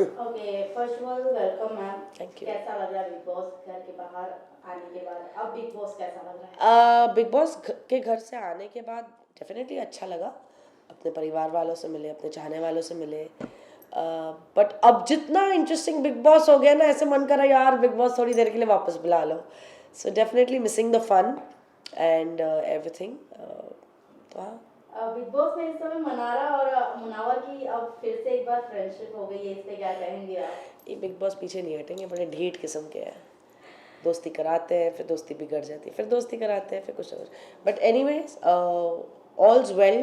Okay, first of all welcome ma'am. Thank you. कैसा लग रहा है बिग बॉस घर के बाहर आने के बाद? अब बिग बॉस कैसा लग रहा है? बिग बॉस के घर से आने के बाद डेफिनेटली अच्छा लगा। अपने परिवार वालों से मिले, अपने चाहने वालों से मिले। बट अब जितना इंटरेस्टिंग बिग बॉस हो गया ना, ऐसे मन कर रहा है यार बिग बॉस थोड़ी देर के लिए वापस बुला लो। So definitely missing the fun and everything. तो हाँ, बिग बॉस में इस समय मनारा और मुनावर की अब फिर से एक बार फ्रेंडशिप हो गई है, इस पे क्या कहेंगे आप? ये बिग बॉस पीछे नहीं हटेंगे, बड़े ढीठ किस्म के हैं। दोस्ती कराते हैं, फिर दोस्ती बिगड़ जाती है, फिर दोस्ती कराते हैं, फिर कुछ ना कुछ। But anyways, all's well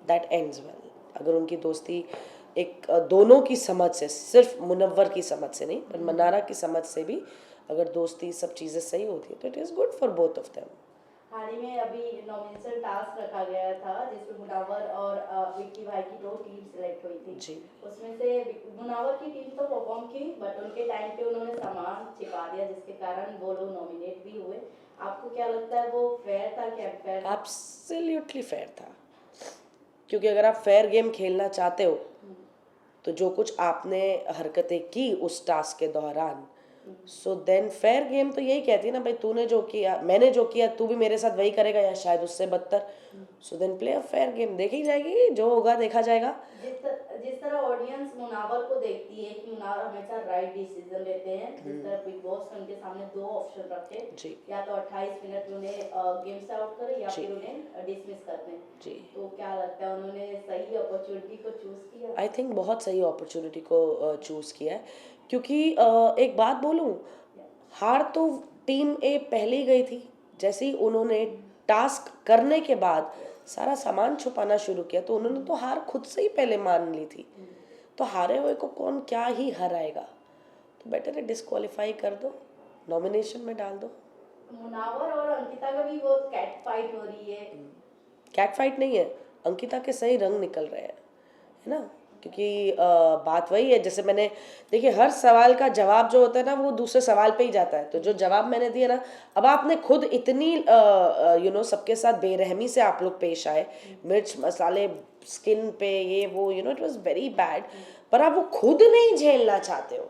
that ends well. अगर उनकी दोस्ती एक दोनों की समझ से, सिर्फ मुनव्वर की समझ से नहीं पर मनारा की समझ से भी अगर दोस्ती सब चीज़ें सही होती है तो it is good for both of them. हाल ही में अभी नॉमिनेशन टास्क रखा गया था जिसमें मुनावर और विक्की भाई की दो टीम सिलेक्ट हुई थी। जी, उसमें से मुनावर की टीम तो परफॉर्म की, बट उनके टाइम पे उन्होंने सामान छिपा दिया जिसके कारण वो लोग नॉमिनेट भी हुए। आपको क्या लगता है, वो फेयर था कि अनफेयर था? एब्सोल्युटली फेयर था। क्योंकि अगर आप फेयर गेम खेलना चाहते हो तो जो कुछ आपने हरकतें की उस टास्क के दौरान, सो देन फेयर गेम तो यही कहती है ना भाई, तूने जो किया मैंने जो किया तू भी मेरे साथ वही करेगा या शायद उससे बदतर। So then play a fair game, देखी जाएगी, जो होगा देखा जाएगा। जिस तरह ऑडियंस मुनावर को देखती है कि मुनावर हमेशा राइट डिसीजन लेते हैं, जिस तरह बिग बॉस ने उनके सामने दो ऑप्शन रखे, जी या तो 28 मिनट में उन्हें गेम से आउट करे या जी फिर उन्हें डिसमिस कर दें, जी तो क्या लगता है उन्होंने सही अपॉर्चुनिटी को चूज किया? आई थिंक बहुत सही अपॉर्चुनिटी को चूज़ किया है। क्योंकि एक बात बोलूँ, हार तो टीम ए पहले ही गई थी। जैसे ही उन्होंने टास्क करने के बाद सारा सामान छुपाना शुरू किया तो उन्होंने तो हार खुद से ही पहले मान ली थी। तो हारे हुए को कौन क्या ही हराएगा, तो बेटर है डिस्क्वालीफाई कर दो, नॉमिनेशन में डाल दो। मुनावर और अंकिता का भी बहुत कैट फाइट हो रही है। कैट फाइट नहीं है, अंकिता के सही रंग निकल रहे हैं, है ना। क्योंकि बात वही है, जैसे मैंने देखिए हर सवाल का जवाब जो होता है ना वो दूसरे सवाल पे ही जाता है। तो जो जवाब मैंने दिया ना, अब आपने खुद इतनी सबके साथ बेरहमी से आप लोग पेश आए, मिर्च मसाले स्किन पे ये वो, इट वाज वेरी बैड। पर आप वो खुद नहीं झेलना चाहते हो,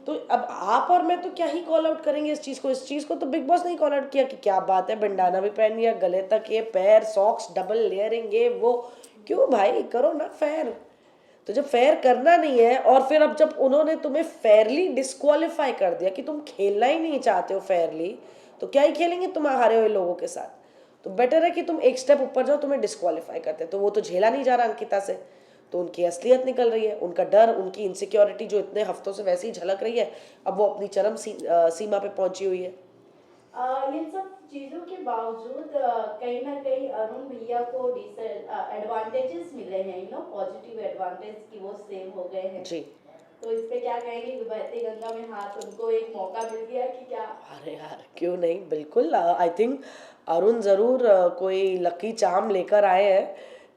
तो अब आप और मैं तो क्या ही कॉल आउट करेंगे इस चीज़ को तो बिग बॉस ने ही कॉल आउट किया कि क्या बात है, बंडाना भी पहन लिया, गले तक ये, पैर सॉक्स डबल लेयरिंग ये वो। क्यों भाई, करो ना फेयर। तो जब फेयर करना नहीं है और फिर अब जब उन्होंने तुम्हें फेयरली डिस्क्वालीफाई कर दिया कि तुम खेलना ही नहीं चाहते हो फेयरली, तो क्या ही खेलेंगे तुम हारे हुए लोगों के साथ। तो बेटर है कि तुम एक स्टेप ऊपर जाओ, तुम्हें डिस्क्वालीफाई करते हैं तो वो तो झेला नहीं जा रहा अंकिता से, तो उनकी असलियत निकल रही है, उनका डर, उनकी इनसिक्योरिटी जो इतने हफ्तों से वैसे ही झलक रही है, अब वो अपनी चरम सीमा पे पहुंची हुई है। इन सब चीजों के बावजूद कहीं ना कहीं अरुण भैया को एडवांटेजेस मिले हैं, पॉजिटिव एडवांटेज कि वो सेव हो गए हैं। जी, तो इस पे क्या कहेंगे कि बहती गंगा में हाथ, उनको एक मौका मिल गया कि क्या? अरे यार क्यों नहीं, बिल्कुल। आई थिंक अरुण ज़रूर कोई लकी चार्म लेकर आए हैं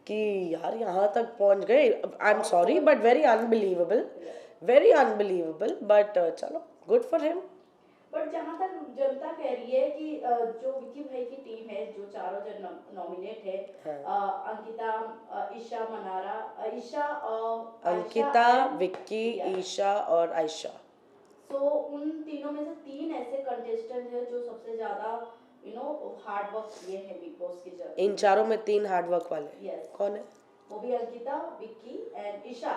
कि यार यहाँ तक पहुँच गए। I am sorry but very unbelievable, but चलो, गुड फॉर हिम। बट जहाँ तक जनता कह रही है कि जो विक्की भाई की टीम है, जो चारों जन नॉमिनेट है, हाँ, अंकिता, ईशा मनारा, ईशा, आयशा अंकिता, एंड विक्की, रिया। ईशा और आयशा। सो उन तीनों में से तीन ऐसे कंटेस्टेंट हैं जो सबसे ज्यादा हार्ड वर्क किए हैं बिग बॉस की जर्नी इन में। चारों में तीन हार्डवर्क वाले यस, कौन है? वो भी अंकिता, विक्की एंड ईशा।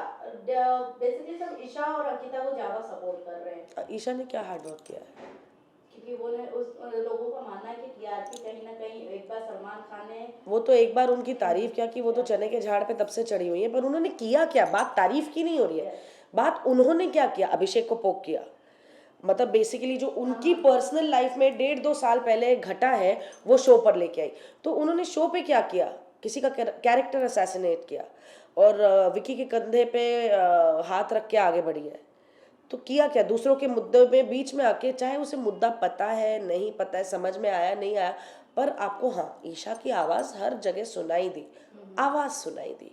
बेसिकली सब ईशा और अंकिता को ज्यादा सपोर्ट कर रहे हैं, ईशा ने क्या हार्डवर्क किया है? क्योंकि वो लोगों का मानना है कि टीआरपी कहीं ना कहीं एक बार सलमान खान ने। वो तो एक बार उनकी तारीफ क्या की, वो तो चने के झाड़ पे तब से चढ़ी हुई है, पर उन्होंने किया क्या? बात तारीफ की नहीं हो रही है, बात उन्होंने क्या किया। अभिषेक को पोक किया, मतलब बेसिकली जो उनकी पर्सनल लाइफ में 1.5-2 साल पहले घटा है वो शो पर लेके आई। तो उन्होंने शो पे क्या किया? किसी का कैरेक्टर असैसिनेट किया और विकी के कंधे पे हाथ रख के आगे बढ़ी है। तो किया क्या? दूसरों के मुद्दे में बीच में आके, चाहे उसे मुद्दा पता है नहीं पता है, समझ में आया नहीं आया, पर आपको हाँ ईशा की आवाज़ हर जगह सुनाई दी, आवाज़ सुनाई दी,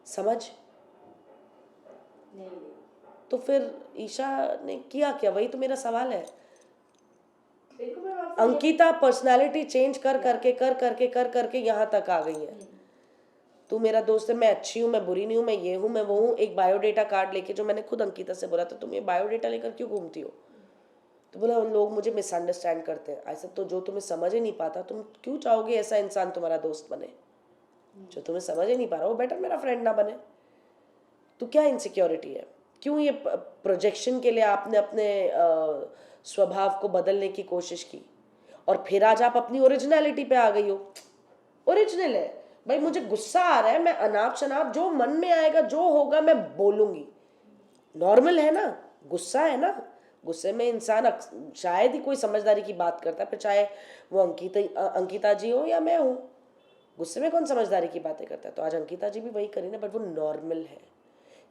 समझ। नहीं, तो फिर ईशा ने किया क्या? वही तो मेरा सवाल है। बिल्कुल मैं आपसे अंकिता पर्सनालिटी चेंज कर करके यहाँ तक आ गई है। तू मेरा दोस्त है, मैं अच्छी हूँ, मैं बुरी नहीं हूँ, मैं ये हूँ, मैं वो हूँ, एक बायोडेटा कार्ड लेके, जो मैंने खुद अंकिता से बोला था तुम ये बायोडेटा लेकर क्यों घूमती हो, तो बोला उन लोग मुझे मिसअंडरस्टैंड करते हैं। ऐसा तो जो तुम्हें समझ ही नहीं पाता तुम क्यों चाहोगे ऐसा इंसान तुम्हारा दोस्त बने, जो तुम्हें समझ ही नहीं पा रहा वो बेटर मेरा फ्रेंड ना बने। तो क्या इनसिक्योरिटी है, क्यों ये प्रोजेक्शन के लिए आपने अपने स्वभाव को बदलने की कोशिश की, और फिर आज आप अपनी ओरिजिनलिटी पे आ गई हो। ओरिजिनल है भाई, मुझे गुस्सा आ रहा है, मैं अनाप शनाप जो मन में आएगा जो होगा मैं बोलूंगी, नॉर्मल है ना, गुस्सा है ना, गुस्से में इंसान शायद ही कोई समझदारी की बात करता है, फिर चाहे वो अंकिता जी हो या मैं हूँ, गुस्से में कौन समझदारी की बातें करता है। तो आज अंकिता जी भी वही करी ना, बट वो नॉर्मल है।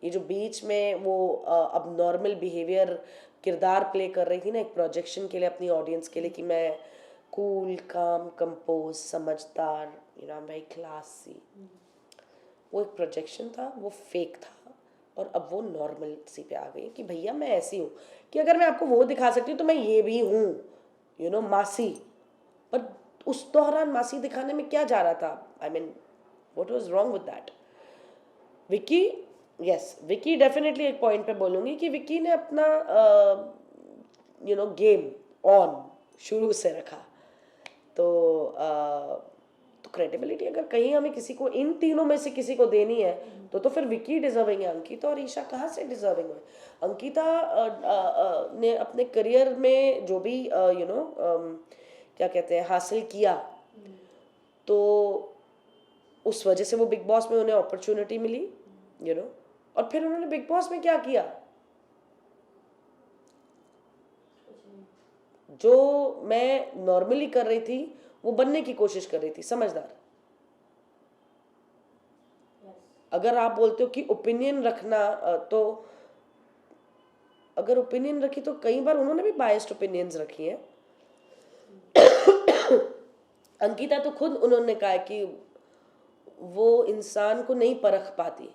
ये जो बीच में वो अब नॉर्मल बिहेवियर किरदार प्ले कर रही थी ना एक प्रोजेक्शन के लिए अपनी ऑडियंस के लिए, कि मैं कूल काम कंपोज समझदार, you know I am very classy, वो एक प्रोजेक्शन था, वो फेक था। और अब वो नॉर्मल सी पे आ गई कि भैया मैं ऐसी हूँ, कि अगर मैं आपको वो दिखा सकती हूँ तो मैं ये भी हूँ, यू नो मासी। पर उस दौरान मासी दिखाने में क्या जा रहा था, I mean what was wrong with that. Vicky, yes Vicky definitely एक पॉइंट पे बोलूँगी कि विक्की ने अपना यू नो गेम ऑन शुरू से रखा। तो क्रेडिबिलिटी अगर कहीं हमें किसी को इन तीनों में से किसी को देनी है तो फिर विक्की डिजर्विंग है। अंकिता और ईशा कहाँ से डिजर्विंग है। अंकिता ने अपने करियर में जो भी यू नो क्या कहते हैं हासिल किया, तो उस वजह से वो बिग बॉस में उन्हें अपॉर्चुनिटी मिली, यू नो, और फिर उन्होंने बिग बॉस में क्या किया, जो मैं नॉर्मली कर रही थी वो बनने की कोशिश कर रही थी, समझदार। अगर आप बोलते हो कि ओपिनियन रखना, तो अगर ओपिनियन रखी तो कई बार उन्होंने भी बायस्ड ओपिनियंस रखी हैं। अंकिता तो खुद उन्होंने कहा कि वो इंसान को नहीं परख पाती,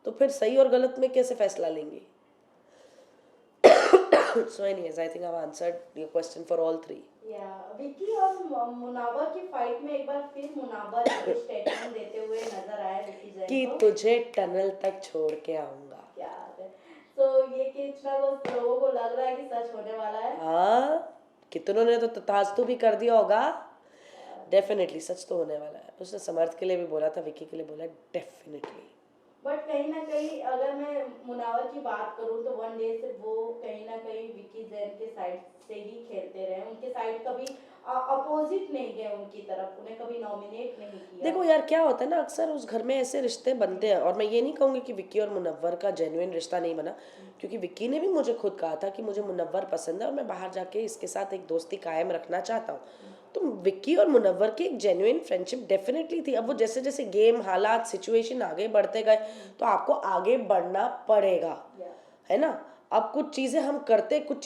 तो फिर सही और गलत में कैसे फैसला लेंगी। So anyways, I think I've answered your question for all three. Vicky और मुनावर की फाइट में एक बार फिर मुनावर स्टेटमेंट देते हुए नजर आए विक्की जैन कि को, तुझे टनल तक छोड़ के आऊंगा। क्या है तो ये कितना लोगों को लग रहा है कि सच होने वाला है। हाँ, कितनों ने तो तथास्तु भी कर दिया होगा। डेफिनेटली सच तो होने वाला है। उसने समर्थ के लिए भी बोला था, विक्की के लिए बोला, डेफिनेटली। बट कहीं ना कहीं अगर मैं मुनावर की बात करूं तो वन डे से वो कहीं ना कहीं विक्की जैन के साइड से ही खेलते रहे, उनके साइड कभी अपोजिट नहीं गए, उनकी तरफ उन्हें कभी नॉमिनेट नहीं किया। देखो यार क्या होता है ना, अक्सर उस घर में ऐसे रिश्ते बनते हैं, और मैं ये नहीं कहूँगी कि विक्की और मुनव्वर का जेन्युइन रिश्ता नहीं बना, क्योंकि विक्की ने भी मुझे खुद कहा था कि मुझे मुनव्वर पसंद है और मैं बाहर जाके इसके साथ एक दोस्ती कायम रखना चाहता हूँ। तो विक्की और मुनव्वर की एक जेन्युइन फ्रेंडशिप डेफिनेटली थी। अब वो जैसे जैसे गेम हालात सिचुएशन आगे बढ़ते गए तो आपको आगे बढ़ना पड़ेगा, है ना। अब कुछ चीज़ें हम करते, कुछ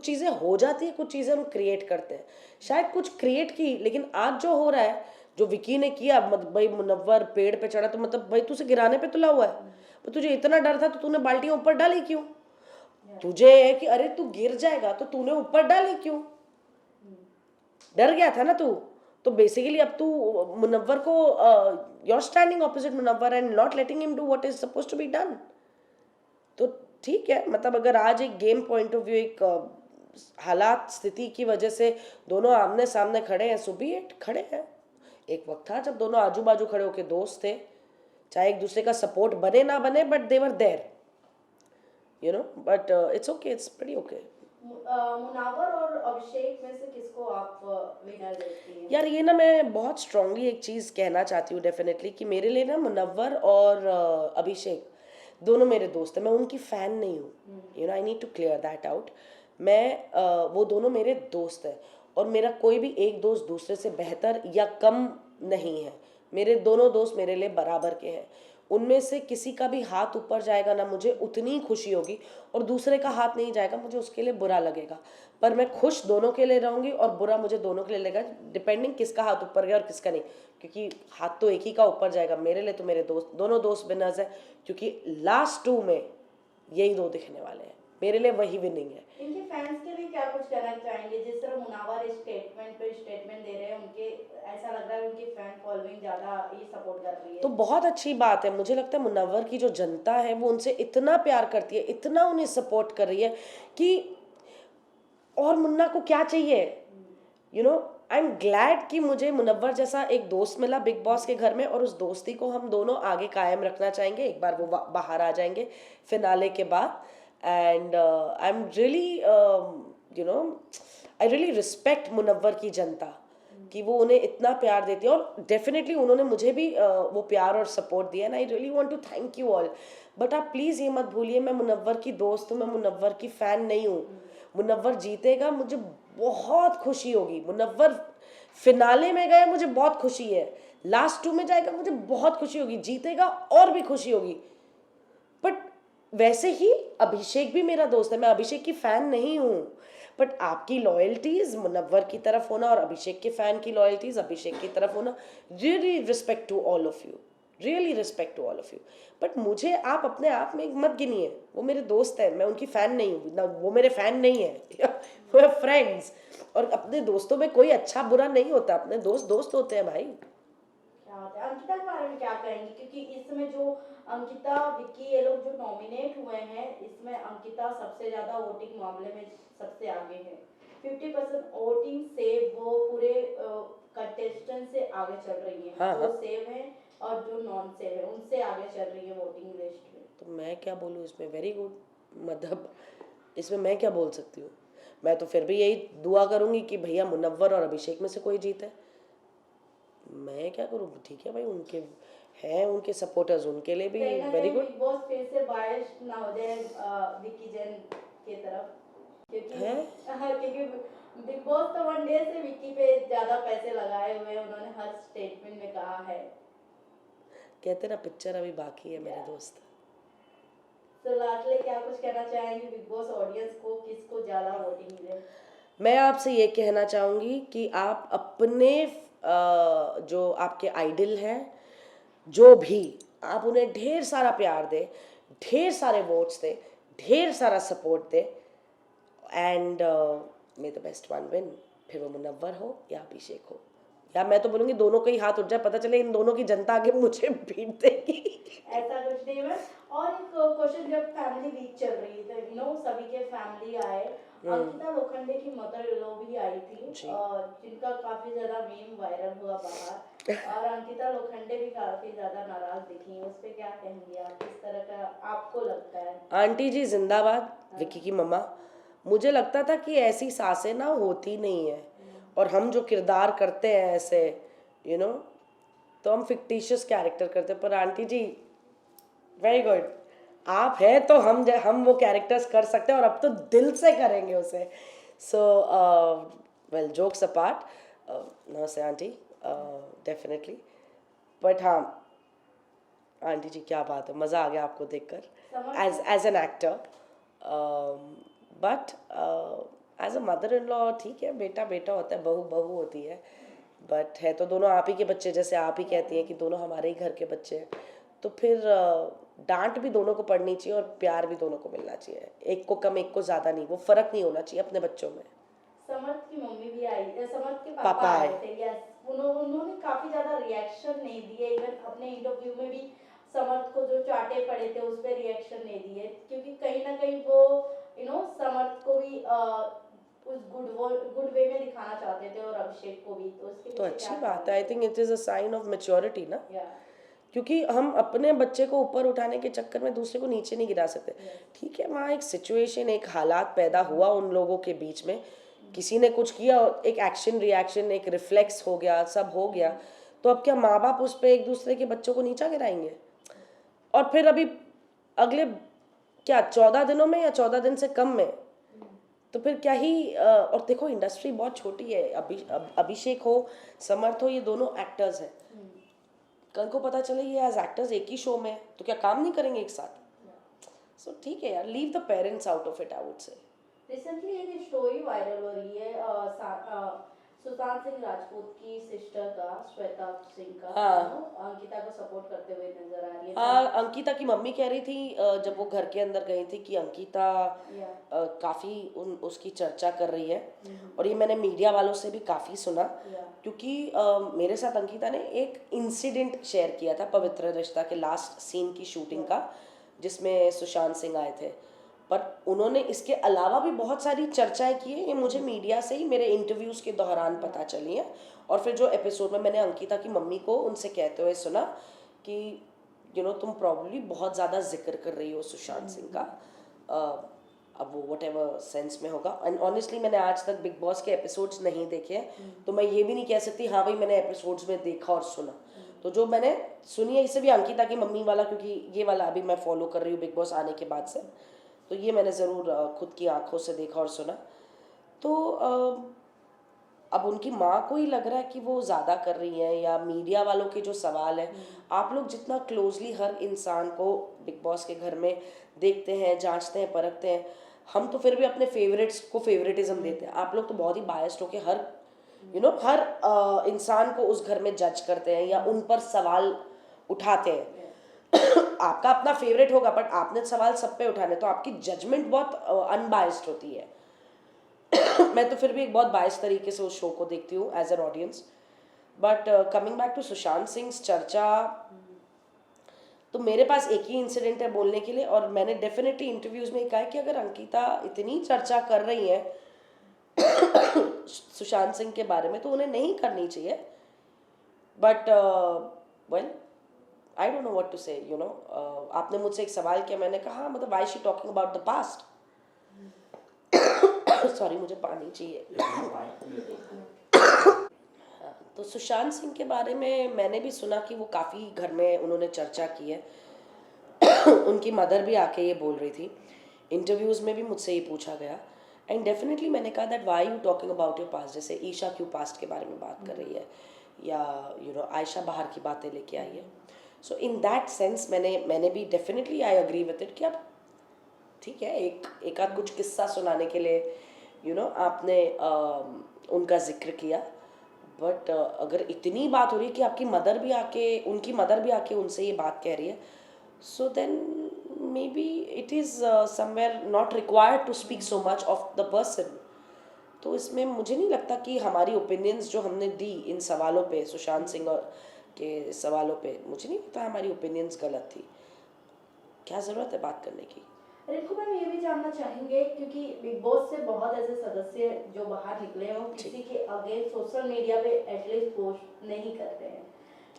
चीज़ें हो जाती है, कुछ चीज़ें हम क्रिएट करते हैं। शायद कुछ क्रिएट की, लेकिन आज जो हो रहा है, जो विकी ने किया, मतलब भाई मुनव्वर पेड़ पे चढ़ा तो मतलब भाई तुझे गिराने पे तुला हुआ है, तो तुझे इतना डर था तो तूने बाल्टियां ऊपर डाली क्यों। तुझे है कि अरे तू गिर जाएगा तो तूने ऊपर डाली क्यों, डर गया था ना तू। तो बेसिकली अब तू मुनव्वर को your standing opposite Munawar and not letting him do what is supposed to be done. तो ठीक है, मतलब अगर आज एक गेम पॉइंट ऑफ व्यू, एक हालात स्थिति की वजह से दोनों आमने सामने खड़े हैं, सो बी इट, खड़े हैं। एक वक्त था जब दोनों आजू बाजू खड़े होके दोस्त थे, चाहे एक दूसरे का सपोर्ट बने ना बने, but they were there, you know. But it's okay, it's pretty okay. Munawar और अभिषेक में से किसको आप विनर देखती हैं? यार ये ना मैं बहुत स्ट्रांगली एक चीज़ कहना चाहती हूँ डेफिनेटली, कि मेरे लिए ना मुनव्वर और अभिषेक दोनों मेरे दोस्त हैं, मैं उनकी फ़ैन नहीं हूँ, you know, I need to clear that out. मैं वो दोनों मेरे दोस्त हैं, और मेरा कोई भी एक दोस्त दूसरे से बेहतर या कम नहीं है। मेरे दोनों दोस्त मेरे लिए बराबर के हैं। उनमें से किसी का भी हाथ ऊपर जाएगा ना, मुझे उतनी खुशी होगी, और दूसरे का हाथ नहीं जाएगा, मुझे उसके लिए बुरा लगेगा। पर मैं खुश दोनों के लिए रहूँगी और बुरा मुझे दोनों के लिए लगेगा, डिपेंडिंग किसका हाथ ऊपर गया और किसका नहीं, क्योंकि हाथ तो एक ही का ऊपर जाएगा। मेरे लिए तो मेरे दोस्त, दोनों दोस्त विनर्स हैं, क्योंकि लास्ट 2 में यही 2 दिखने वाले हैं, मेरे लिए वही विनिंग है। इनके फैंस के लिए क्या कुछ कहना चाहेंगे? जिस तरह मुनावर स्टेटमेंट पे स्टेटमेंट दे रहे हैं, उनके ऐसा लग रहा है उनकी फैन फॉलोइंग ज्यादा ये सपोर्ट कर रही तो है। बहुत अच्छी बात है, मुझे लगता है मुनव्वर की जो जनता है वो उनसे इतना प्यार करती है, इतना उन्हें सपोर्ट कर रही है कि और मुन्ना को क्या चाहिए, you know. I am glad कि मुझे मुनव्वर जैसा एक दोस्त मिला बिग बॉस के घर में, और उस दोस्ती को हम दोनों आगे कायम रखना चाहेंगे एक बार वो बाहर आ जाएंगे फिनाले के बाद। And I am really you know I really respect Munawar की जनता कि वो उन्हें इतना प्यार देती है, और डेफिनेटली उन्होंने मुझे भी वो प्यार और सपोर्ट दिया, and I really want to thank you all. But आप प्लीज़ ये मत भूलिए, मैं मुनव्वर की दोस्त हूँ, मैं मुनव्वर की फ़ैन नहीं हूँ। मुनव्वर जीतेगा मुझे बहुत खुशी होगी, मुनव्वर फिनाले में गए मुझे बहुत खुशी है, लास्ट 2 में जाएगा मुझे बहुत खुशी होगी, जीतेगा और भी खुशी होगी। बट वैसे ही अभिषेक भी मेरा दोस्त है, मैं अभिषेक की फ़ैन नहीं हूँ, बट आपकी लॉयल्टीज़ मुनव्वर की तरफ होना और अभिषेक के फ़ैन की लॉयल्टीज़ अभिषेक की तरफ होना, really respect to all of you, really respect to all of you. But मुझे आप अपने आप में मत गिनिए, वो मेरे दोस्त हैं, मैं उनकी फ़ैन नहीं हूँ ना, वो मेरे फ़ैन नहीं है वो है फ्रेंड्स। और अपने दोस्तों में कोई अच्छा बुरा नहीं होता, अपने दोस्त दोस्त होते हैं भाई। क्या होता है अंकिता के बारे में क्या कहेंगे? क्योंकि इसमें जो अंकिता, विक्की, ये लोग जो नॉमिनेट हुए हैं, इसमें अंकिता सबसे ज्यादा वोटिंग मामले में सबसे आगे है। 50% वोटिंग से वो पूरे कंटेस्टेंट से आगे चल रही है। हाँ जो हाँ, सेव है और जो नॉन सेव है उनसे आगे चल रही है वोटिंग लिस्ट में। तो मैं क्या बोलूँ इसमें, वेरी गुड, मतलब इसमें मैं क्या बोल सकती हूँ। मैं तो फिर भी यही दुआ करूँगी कि भैया मुनव्वर और अभिषेक में से कोई जीते, मैं क्या करूँ, ठीक है भाई, उनके हैं उनके सपोर्टर्स, उनके लिए भी कहीं ना वेरी कहीं गुड बिग बॉस फिर से बायस ना हो जाए विक्की जैन की तरफ, क्योंकि है। हाँ, क्योंकि बिग बॉस तो 1 डे से विक्की पे ज्यादा पैसे लगाए हुए हैं, उन्होंने हर स्टेटमेंट में कहा है। कहते ना पिक्चर अभी बाकी है मेरे दोस्त। तो लास्टली क्या कुछ कहना चाहेंगे बिग बॉस ऑडियंस को, किसको ज्यादा वोटिंग मिले? मैं आपसे ये कहना चाहूँगी कि आप अपने जो आपके आइडल हैं, जो भी, आप उन्हें ढेर सारा प्यार दें, ढेर सारे वोट्स दें, ढेर सारा सपोर्ट दें, and may the best one win. फिर वो मुनव्वर हो या अभिषेक हो, या मैं तो बोलूँगी दोनों का ही हाथ उठ जाए, पता चले इन दोनों की जनता आगे मुझे पीट देगी। ऐसा कुछ नहीं है। और एक क्वेश्चन, जब फैमिली वीक चल रही थी, सभी के फैमिली आए, अंकिता लोखंडे की मदर इन लॉ भी आई थी, जी। जिनका काफी ज्यादा मीम वायरल हुआ बाहर, और अंकिता लोखंडे भी काफी ज्यादा नाराज दिखी। उस पे क्या कहेंगे आप? किस तरह का आपको लगता है? आंटी जी जिंदाबाद, विक्की की मम्मा। मुझे लगता था कि ऐसी सासें ना होती नहीं है, और हम जो किरदार करते हैं ऐसे, यू नो, तो हम फिक्टिशियस कैरेक्टर करते हैं, पर आंटी जी वेरी गुड, आप हैं तो हम वो कैरेक्टर्स कर सकते हैं, और अब तो दिल से करेंगे उसे। सो वेल, जोक्स अपार्ट, नमस्ते आंटी, डेफिनेटली। बट हाँ आंटी जी क्या बात है, मज़ा आ गया आपको देखकर as an actor, but as a mother in law ठीक है, बेटा बेटा होता है, बहू बहू होती है, बट है तो दोनों आप ही के बच्चे, जैसे आप ही कहती हैं कि दोनों हमारे ही घर के बच्चे हैं, तो फिर डांट भी दोनों को पड़नी चाहिए और प्यार भी दोनों को मिलना चाहिए, एक को कम एक को ज़्यादा नहीं, वो फ़र्क नहीं होना चाहिए अपने बच्चों में। समर्थ की मम्मी भी आई, समर्थ के पापा पापा आए आए। थे, यस। उन्होंने काफी ज्यादा रिएक्शन नहीं दिए, इवन अपने इंटरव्यू में भी समर्थ को जो चाटे पड़े थे उस पर रिएक्शन नहीं दिए, क्योंकि कहीं ना कहीं वो समर्थ को भी उस गुड वे में दिखाना चाहते थे, और अभिषेक को भी। तो उसके तो पीछे अच्छी क्या बात है, I think it is a sign of maturity ना, या क्योंकि हम अपने बच्चे को ऊपर उठाने के चक्कर में दूसरे को नीचे नहीं गिरा सकते। ठीक है, वहाँ एक सिचुएशन, एक हालात पैदा हुआ उन लोगों के बीच में, किसी ने कुछ किया, एक एक्शन रिएक्शन, एक रिफ्लेक्स हो गया, सब हो गया, तो अब क्या माँ बाप उस पर एक दूसरे के बच्चों को नीचा गिराएंगे? और फिर अभी अगले क्या 14 दिनों में या 14 दिन से कम में, तो फिर क्या ही और देखो इंडस्ट्री बहुत छोटी है, अभिषेक हो, समर्थ हो, ये दोनों एक्टर्स हैं, कल को पता चले ये एज एक्टर्स एक ही शो में है, तो क्या काम नहीं करेंगे एक साथ? सो ठीक है यार, leave the parents out of it, I would say. Recently एक स्टोरी वायरल हो रही है, सुशांत सिंह राजपूत की सिस्टर का, श्वेता सिंह का, हाँ। अंकिता को सपोर्ट करते हुए नजर आ रही है। हाँ, अंकिता की मम्मी कह रही थी जब वो घर के अंदर गई थी कि अंकिता या काफ़ी उसकी चर्चा कर रही है, और ये मैंने मीडिया वालों से भी काफ़ी सुना, या क्योंकि मेरे साथ अंकिता ने एक इंसिडेंट शेयर किया था पवित्र रिश्ता के लास्ट सीन की शूटिंग का, जिसमें सुशांत सिंह आए थे, पर उन्होंने इसके अलावा भी बहुत सारी चर्चाएं की है। ये मुझे मीडिया से ही मेरे इंटरव्यूज़ के दौरान पता चली है, और फिर जो एपिसोड में मैंने अंकिता की मम्मी को उनसे कहते हुए सुना कि तुम प्रॉब्ली बहुत ज़्यादा जिक्र कर रही हो सुशांत सिंह का, अब वो वट एवर सेंस में होगा। एंड ऑनेस्टली मैंने आज तक बिग बॉस के एपिसोड्स नहीं देखे हैं, तो मैं ये भी नहीं कह सकती हाँ भाई मैंने एपिसोड्स में देखा और सुना। तो जो मैंने सुनी है, इसे भी अंकिता की मम्मी वाला, क्योंकि ये वाला अभी मैं फॉलो कर रही हूँ बिग बॉस आने के बाद से, तो ये मैंने ज़रूर खुद की आंखों से देखा और सुना। तो अब उनकी माँ को ही लग रहा है कि वो ज़्यादा कर रही हैं, या मीडिया वालों के जो सवाल है, आप लोग जितना क्लोजली हर इंसान को बिग बॉस के घर में देखते हैं, जांचते हैं, परखते हैं, हम तो फिर भी अपने फेवरेट्स को फेवरेटिज्म देते हैं, आप लोग तो बहुत ही बायस्ड होके हर हर इंसान को उस घर में जज करते हैं या उन पर सवाल उठाते हैं। आपका अपना फेवरेट होगा, बट आपने सवाल सब पे उठाने, तो आपकी जजमेंट बहुत अनबायस्ड होती है। मैं तो फिर भी एक बहुत बायस तरीके से उस शो को देखती हूँ as an audience. But coming back to Sushant Singh चर्चा, तो मेरे पास एक ही इंसिडेंट है बोलने के लिए, और मैंने डेफिनेटली इंटरव्यूज में कहा है कि अगर अंकिता इतनी चर्चा कर रही है सुशांत सिंह के बारे में, तो उन्हें नहीं करनी चाहिए। But well, I don't know what to say. आपने मुझसे एक सवाल किया, मैंने कहा मतलब why she talking about the past. Sorry, मुझे पानी चाहिए। तो सुशांत सिंह के बारे में मैंने भी सुना कि वो काफ़ी घर में उन्होंने चर्चा की है। उनकी मदर भी आके ये बोल रही थी, इंटरव्यूज़ में भी मुझसे ये पूछा गया, एंड डेफिनेटली मैंने कहा that why you talking about your past. जैसे ईशा क्यों पास्ट के बारे में बात कर रही है, या आयशा बाहर की बातें लेके आई है। सो इन दैट सेंस मैंने भी definitely I agree with it कि आप ठीक है, एक आध कुछ किस्सा सुनाने के लिए आपने उनका जिक्र किया, बट अगर इतनी बात हो रही है कि आपकी मदर भी आके, उनकी मदर भी आके उनसे ये बात कह रही है, so then maybe it is somewhere not required to speak so much of the person. तो इसमें मुझे नहीं लगता कि हमारी ओपिनियंस जो हमने दी इन सवालों पे, सुशांत सिंह के सवालों पे, मुझे नहीं लगता हमारी ओपिनियंस गलत थी। क्या ज़रूरत है बात करने की। रिंकू मैम, ये भी जानना चाहेंगे क्योंकि बिग बॉस से बहुत ऐसे सदस्य जो बाहर निकले हैं, वो किसी के अगेंस्ट सोशल मीडिया पे एटलीस्ट पोस्ट नहीं करते हैं।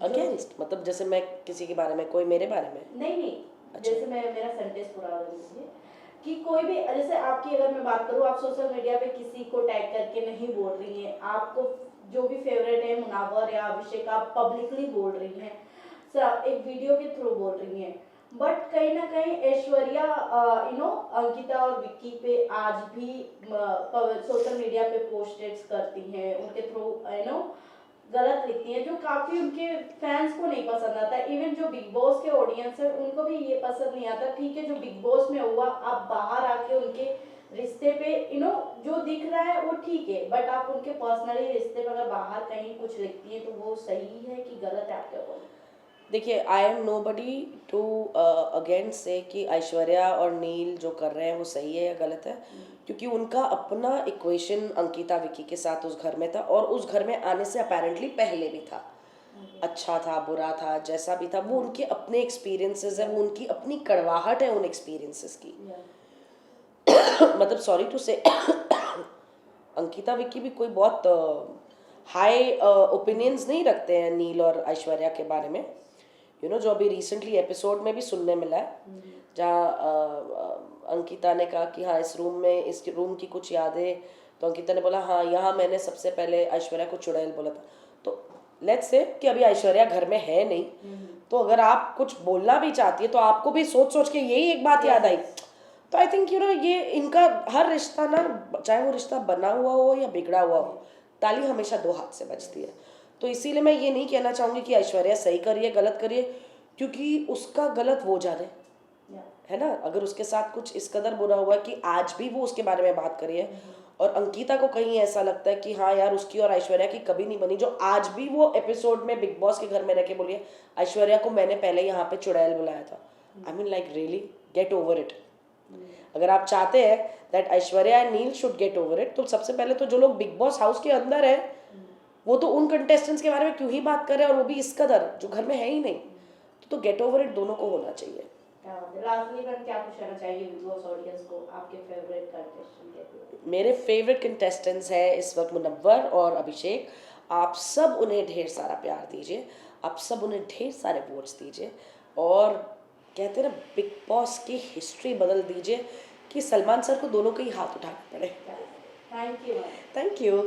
अगेंस्ट मतलब जैसे मैं किसी के बारे में, कोई मेरे बारे में? नहीं, अच्छा। जैसे मैं मेरा सेंटेंस पूरा कर दीजिए कि कोई भी, जैसे आपकी अगर मैं बात करूँ, आप सोशल मीडिया पे किसी को टैग करके नहीं बोल रही हैं, आपको जो भी फेवरेट है मुनावर या अभिषेक, आप पब्लिकली बोल रही हैं, एक वीडियो के थ्रू बोल रही हैं, बट कहीं ना कहीं ऐश्वर्या अंकिता और विक्की पे आज भी सोशल मीडिया पे पोस्टेड्स करती हैं, उनके थ्रू गलत लिखती हैं, जो काफी उनके फैंस को नहीं पसंद आता। इवन जो बिग बॉस के ऑडियंस है उनको भी ये पसंद नहीं आता। ठीक है, जो बिग बॉस में हुआ, आप बाहर आके उनके रिश्ते पे जो दिख रहा है वो ठीक है, बट आप उनके पर्सनली रिश्ते पे अगर बाहर कहीं कुछ लिखती हैं तो वो सही है कि गलत है आपके अकॉर्डिंग? देखिए, I am nobody to against say कि ऐश्वर्या और नील जो कर रहे हैं वो सही है या गलत है, क्योंकि उनका अपना इक्वेशन अंकिता विकी के साथ उस घर में था, और उस घर में आने से अपेरेंटली पहले भी था। अच्छा था, बुरा था, जैसा भी था, वो उनके अपने एक्सपीरियंसेस है, वो उनकी अपनी कड़वाहट है उन एक्सपीरियंसेस की। मतलब सॉरी टू से अंकिता विक्की भी कोई बहुत हाई ओपिनियंस नहीं रखते हैं नील और ऐश्वर्या के बारे में। जो अभी रिसेंटली एपिसोड में भी सुनने मिला है, जहाँ अंकिता ने कहा कि हाँ इस रूम की कुछ यादें, तो अंकिता ने बोला हाँ यहाँ मैंने सबसे पहले ऐश्वर्या को चुड़ैल बोला था। तो लेट्स से कि अभी ऐश्वर्या घर में है नहीं, तो अगर आप कुछ बोलना भी चाहती है तो आपको भी सोच सोच के यही एक बात याद आई। तो आई थिंक ये इनका हर रिश्ता ना, चाहे वो रिश्ता बना हुआ हो या बिगड़ा हुआ हो, ताली हमेशा दो हाथ से बजती है। तो इसीलिए मैं ये नहीं कहना चाहूँगी कि ऐश्वर्या सही करिए गलत करिए, क्योंकि उसका गलत वो जाने, है ना। अगर उसके साथ कुछ इस कदर बुरा हुआ कि आज भी वो उसके बारे में बात करी है, और अंकिता को कहीं ऐसा लगता है कि हाँ यार उसकी और ऐश्वर्या की कभी नहीं बनी, जो आज भी वो एपिसोड में बिग बॉस के घर में रह के बोली है ऐश्वर्या को मैंने पहले यहाँ पे चुड़ैल बुलाया था। I mean like really get over it. अगर आप चाहते हैं that Aishwarya and Neel should get over it, तो सबसे पहले तो जो लोग बिग बॉस हाउस के अंदर है वो तो उन कंटेस्टेंट्स के बारे में क्यों ही बात कर रहे हैं, और वो भी इस कदर जो घर में है ही नहीं। तो गेट ओवर इट दोनों को होना चाहिए। लास्टली पर क्या पूछना चाहिए बिग बॉस ऑडियंस को, आपके फेवरेट कंटेस्टेंट के? मेरे फेवरेट कंटेस्टेंट्स हैं इस वक्त मुनव्वर और अभिषेक। आप सब उन्हें ढेर सारा प्यार दीजिए, आप सब उन्हें ढेर सारे वोट्स दीजिए, और कहते हैं ना बिग बॉस की हिस्ट्री बदल दीजिए कि सलमान सर को दोनों के ही हाथ उठाना पड़े। Thank you. Thank you.